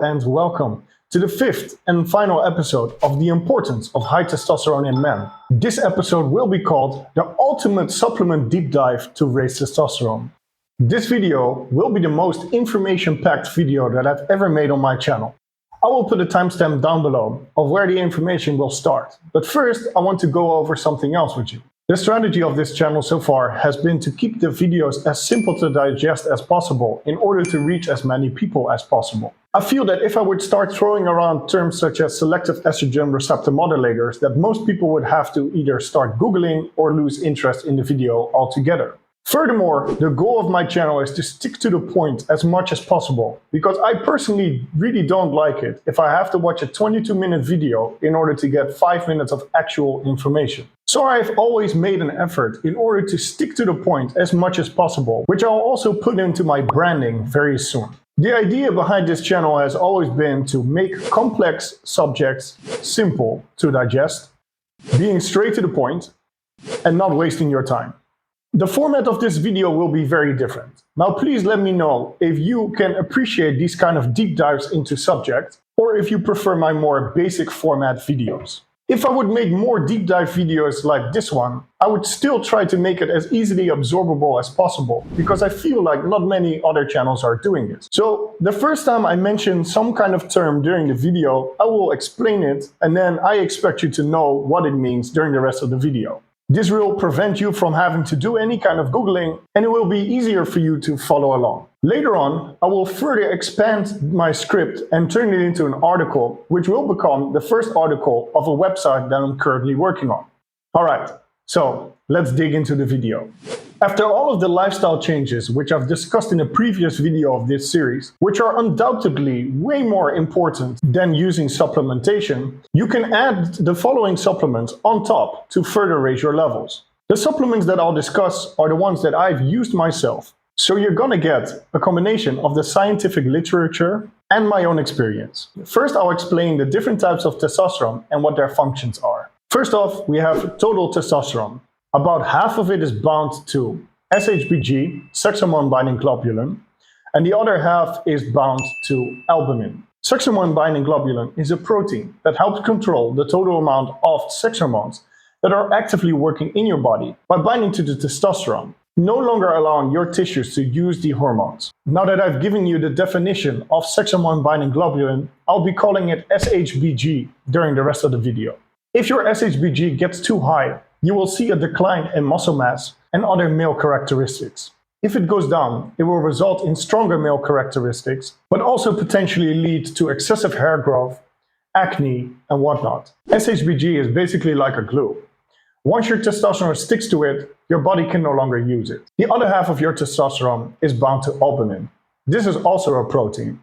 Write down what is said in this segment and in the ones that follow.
and welcome to the fifth and final episode of the importance of high testosterone in men. This episode will be called the ultimate supplement deep dive to raise testosterone. This video will be the most information-packed video that I've ever made on my channel. I will put a timestamp down below of where the information will start. But first, I want to go over something else with you. The strategy of this channel so far has been to keep the videos as simple to digest as possible in order to reach as many people as possible. I feel that if I would start throwing around terms such as selective estrogen receptor modulators, that most people would have to either start Googling or lose interest in the video altogether. Furthermore, the goal of my channel is to stick to the point as much as possible, because I personally really don't like it if I have to watch a 22-minute video in order to get 5 minutes of actual information. So I've always made an effort in order to stick to the point as much as possible, which I'll also put into my branding very soon. The idea behind this channel has always been to make complex subjects simple to digest, being straight to the point, and not wasting your time. The format of this video will be very different. Now please let me know if you can appreciate these kind of deep dives into subjects, or if you prefer my more basic format videos. If I would make more deep dive videos like this one, I would still try to make it as easily absorbable as possible, because I feel like not many other channels are doing this. So the first time I mention some kind of term during the video, I will explain it, and then I expect you to know what it means during the rest of the video. This will prevent you from having to do any kind of Googling, and it will be easier for you to follow along. Later on, I will further expand my script and turn it into an article, which will become the first article of a website that I'm currently working on. Alright, so let's dig into the video. After all of the lifestyle changes, which I've discussed in a previous video of this series, which are undoubtedly way more important than using supplementation, you can add the following supplements on top to further raise your levels. The supplements that I'll discuss are the ones that I've used myself. So you're gonna get a combination of the scientific literature and my own experience. First, I'll explain the different types of testosterone and what their functions are. First off, we have total testosterone. About half of it is bound to SHBG, sex hormone binding globulin, and the other half is bound to albumin. Sex hormone binding globulin is a protein that helps control the total amount of sex hormones that are actively working in your body by binding to the testosterone, no longer allowing your tissues to use the hormones. Now that I've given you the definition of sex hormone binding globulin, I'll be calling it SHBG during the rest of the video. If your SHBG gets too high, you will see a decline in muscle mass and other male characteristics. If it goes down, it will result in stronger male characteristics, but also potentially lead to excessive hair growth, acne, and whatnot. SHBG is basically like a glue. Once your testosterone sticks to it, your body can no longer use it. The other half of your testosterone is bound to albumin. This is also a protein.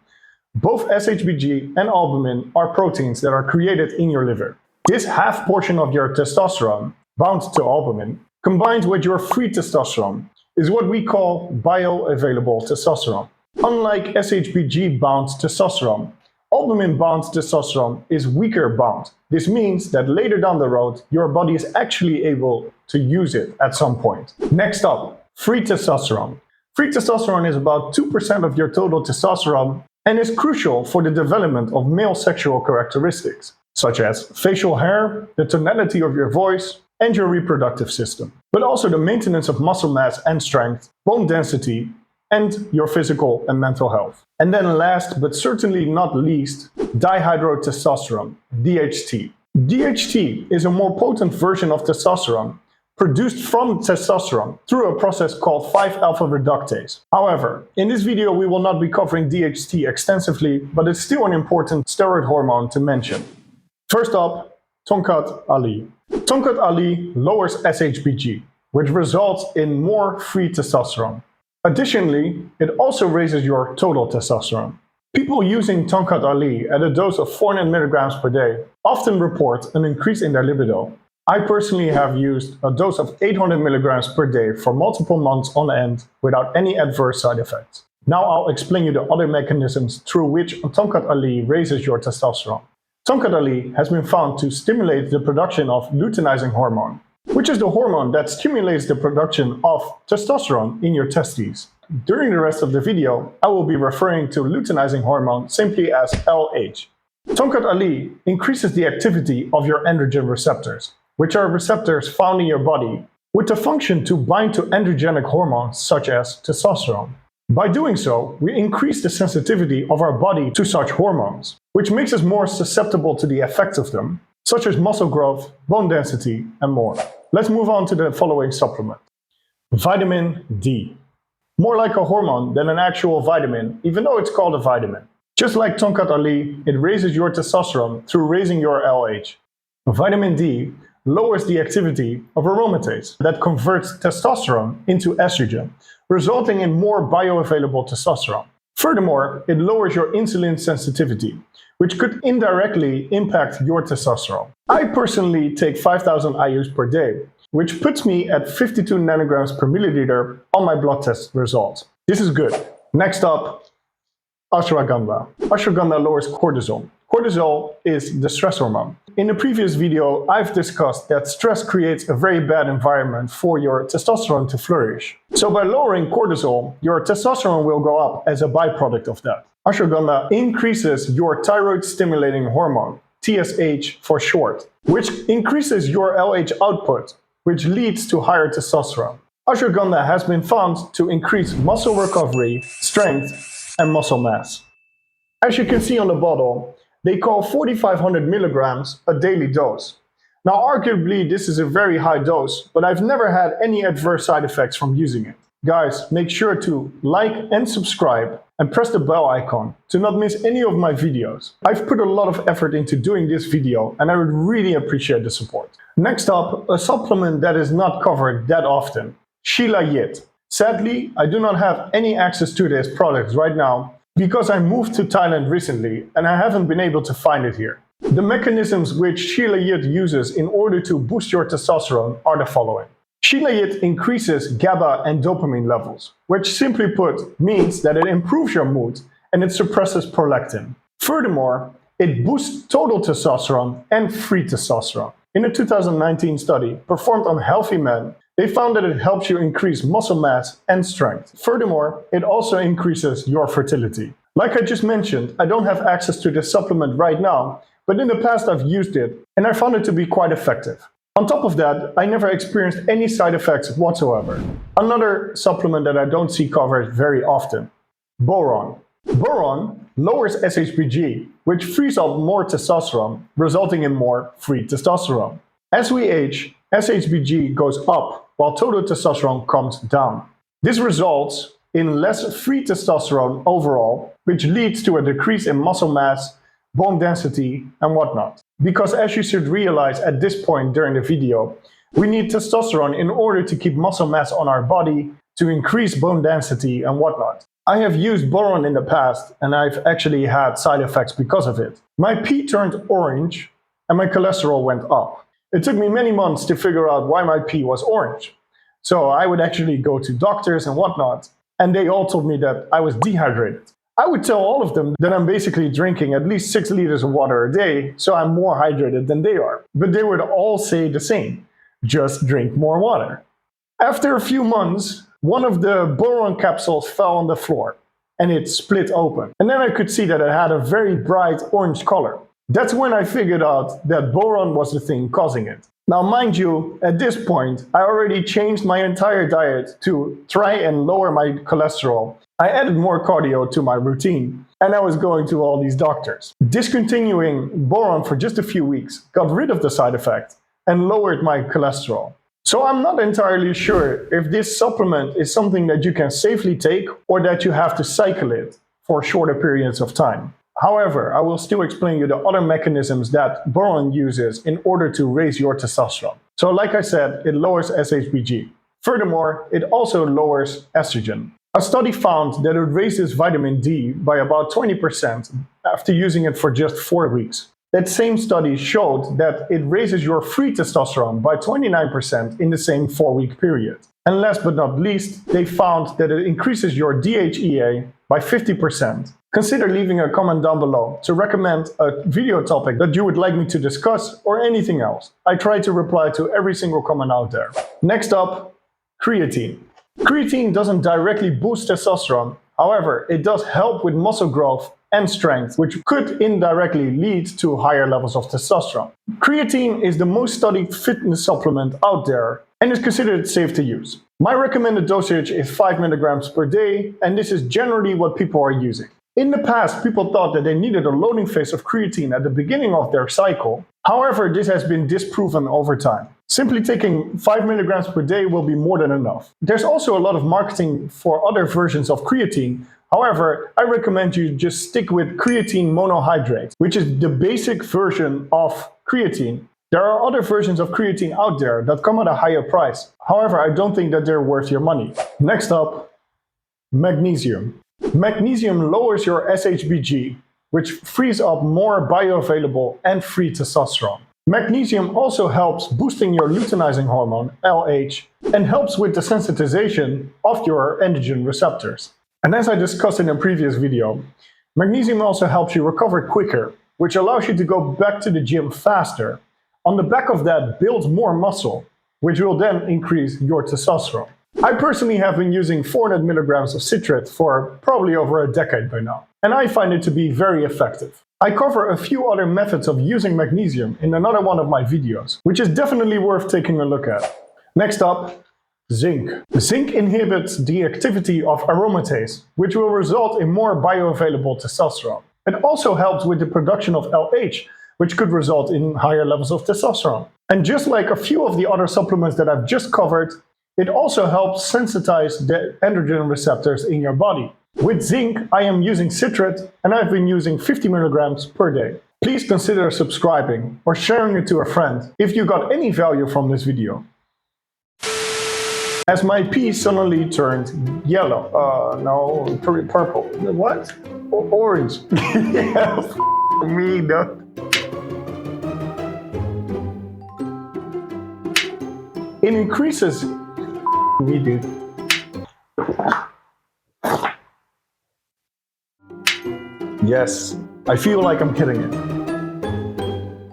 Both SHBG and albumin are proteins that are created in your liver. This half portion of your testosterone, bound to albumin, combined with your free testosterone, is what we call bioavailable testosterone. Unlike SHBG-bound testosterone, albumin-bound testosterone is weaker bound. This means that later down the road, your body is actually able to use it at some point. Next up, free testosterone. Free testosterone is about 2% of your total testosterone and is crucial for the development of male sexual characteristics, such as facial hair, the tonality of your voice, and your reproductive system, but also the maintenance of muscle mass and strength, bone density, and your physical and mental health. And then last, but certainly not least, dihydrotestosterone, DHT. DHT is a more potent version of testosterone produced from testosterone through a process called 5-alpha reductase. However, in this video we will not be covering DHT extensively, but it's still an important steroid hormone to mention. First up, Tongkat Ali. Tongkat Ali lowers SHBG, which results in more free testosterone. Additionally, it also raises your total testosterone. People using Tongkat Ali at a dose of 400 milligrams per day often report an increase in their libido. I personally have used a dose of 800 milligrams per day for multiple months on end without any adverse side effects. Now I'll explain you the other mechanisms through which Tongkat Ali raises your testosterone. Tongkat Ali has been found to stimulate the production of luteinizing hormone. which is the hormone that stimulates the production of testosterone in your testes. During the rest of the video, I will be referring to luteinizing hormone simply as LH. Tongkat Ali increases the activity of your androgen receptors, which are receptors found in your body with the function to bind to androgenic hormones such as testosterone. By doing so, we increase the sensitivity of our body to such hormones, which makes us more susceptible to the effects of them, such as muscle growth, bone density, and more. Let's move on to the following supplement. Vitamin D. More like a hormone than an actual vitamin, even though it's called a vitamin. Just like Tongkat Ali, it raises your testosterone through raising your LH. Vitamin D lowers the activity of aromatase that converts testosterone into estrogen, resulting in more bioavailable testosterone. Furthermore, it lowers your insulin sensitivity, which could indirectly impact your testosterone. I personally take 5,000 IUs per day, which puts me at 52 nanograms per milliliter on my blood test results. This is good. Next up, Ashwagandha. Ashwagandha lowers cortisol. Cortisol is the stress hormone. In the previous video, I've discussed that stress creates a very bad environment for your testosterone to flourish. So by lowering cortisol, your testosterone will go up as a byproduct of that. Ashwagandha increases your thyroid-stimulating hormone, TSH for short, which increases your LH output, which leads to higher testosterone. Ashwagandha has been found to increase muscle recovery, strength, and muscle mass. As you can see on the bottle, they call 4,500 milligrams a daily dose. Now, arguably, this is a very high dose, but I've never had any adverse side effects from using it. Guys, make sure to like and subscribe and press the bell icon to not miss any of my videos. I've put a lot of effort into doing this video and I would really appreciate the support. Next up, a supplement that is not covered that often, Shilajit. Sadly, I do not have any access to this product right now because I moved to Thailand recently and I haven't been able to find it here. The mechanisms which Shilajit uses in order to boost your testosterone are the following. Shilajit increases GABA and dopamine levels, which simply put means that it improves your mood and it suppresses prolactin. Furthermore, it boosts total testosterone and free testosterone. In a 2019 study performed on healthy men, they found that it helps you increase muscle mass and strength. Furthermore, it also increases your fertility. Like I just mentioned, I don't have access to this supplement right now, but in the past I've used it and I found it to be quite effective. On top of that, I never experienced any side effects whatsoever. Another supplement that I don't see covered very often, boron. Boron lowers SHBG, which frees up more testosterone, resulting in more free testosterone. As we age, SHBG goes up while total testosterone comes down. This results in less free testosterone overall, which leads to a decrease in muscle mass, bone density, and whatnot. Because as you should realize at this point during the video, we need testosterone in order to keep muscle mass on our body, to increase bone density and whatnot. I have used boron in the past and I've actually had side effects because of it. My pee turned orange and my cholesterol went up. It took me many months to figure out why my pee was orange. So I would actually go to doctors and whatnot, and they all told me that I was dehydrated. I would tell all of them that I'm basically drinking at least 6 liters of water a day, so I'm more hydrated than they are. But they would all say the same, just drink more water. After a few months, one of the boron capsules fell on the floor, and it split open. And then I could see that it had a very bright orange color. That's when I figured out that boron was the thing causing it. Now, mind you, at this point, I already changed my entire diet to try and lower my cholesterol. I added more cardio to my routine, and I was going to all these doctors. Discontinuing boron for just a few weeks got rid of the side effect and lowered my cholesterol. So I'm not entirely sure if this supplement is something that you can safely take or that you have to cycle it for shorter periods of time. However, I will still explain you the other mechanisms that boron uses in order to raise your testosterone. So like I said, it lowers SHBG. Furthermore, it also lowers estrogen. A study found that it raises vitamin D by about 20% after using it for just 4 weeks. That same study showed that it raises your free testosterone by 29% in the same 4-week period. And last but not least, they found that it increases your DHEA by 50%. Consider leaving a comment down below to recommend a video topic that you would like me to discuss or anything else. I try to reply to every single comment out there. Next up, creatine. Creatine doesn't directly boost testosterone. However, it does help with muscle growth and strength, which could indirectly lead to higher levels of testosterone. Creatine is the most studied fitness supplement out there and is considered safe to use. My recommended dosage is 5 milligrams per day, and this is generally what people are using. In the past, people thought that they needed a loading phase of creatine at the beginning of their cycle. However, this has been disproven over time. Simply taking 5 milligrams per day will be more than enough. There's also a lot of marketing for other versions of creatine. However, I recommend you just stick with creatine monohydrate, which is the basic version of creatine. There are other versions of creatine out there that come at a higher price. However, I don't think that they're worth your money. Next up, magnesium. Magnesium lowers your SHBG, which frees up more bioavailable and free testosterone. Magnesium also helps boosting your luteinizing hormone, LH, and helps with the sensitization of your androgen receptors. And as I discussed in a previous video, magnesium also helps you recover quicker, which allows you to go back to the gym faster. On the back of that, build more muscle, which will then increase your testosterone. I personally have been using 400 milligrams of citrate for probably over a decade by now, and I find it to be very effective. I cover a few other methods of using magnesium in another one of my videos, which is definitely worth taking a look at. Next up, zinc. Zinc inhibits the activity of aromatase, which will result in more bioavailable testosterone. It also helps with the production of LH, which could result in higher levels of testosterone. And just like a few of the other supplements that I've just covered, it also helps sensitize the androgen receptors in your body. With zinc, I am using citrate, and I've been using 50 milligrams per day. Please consider subscribing or sharing it to a friend if you got any value from this video. As my pee suddenly turned yellow, purple. What? Orange. Yeah, me, no. It increases me, dude. Yes, I feel like I'm killing it.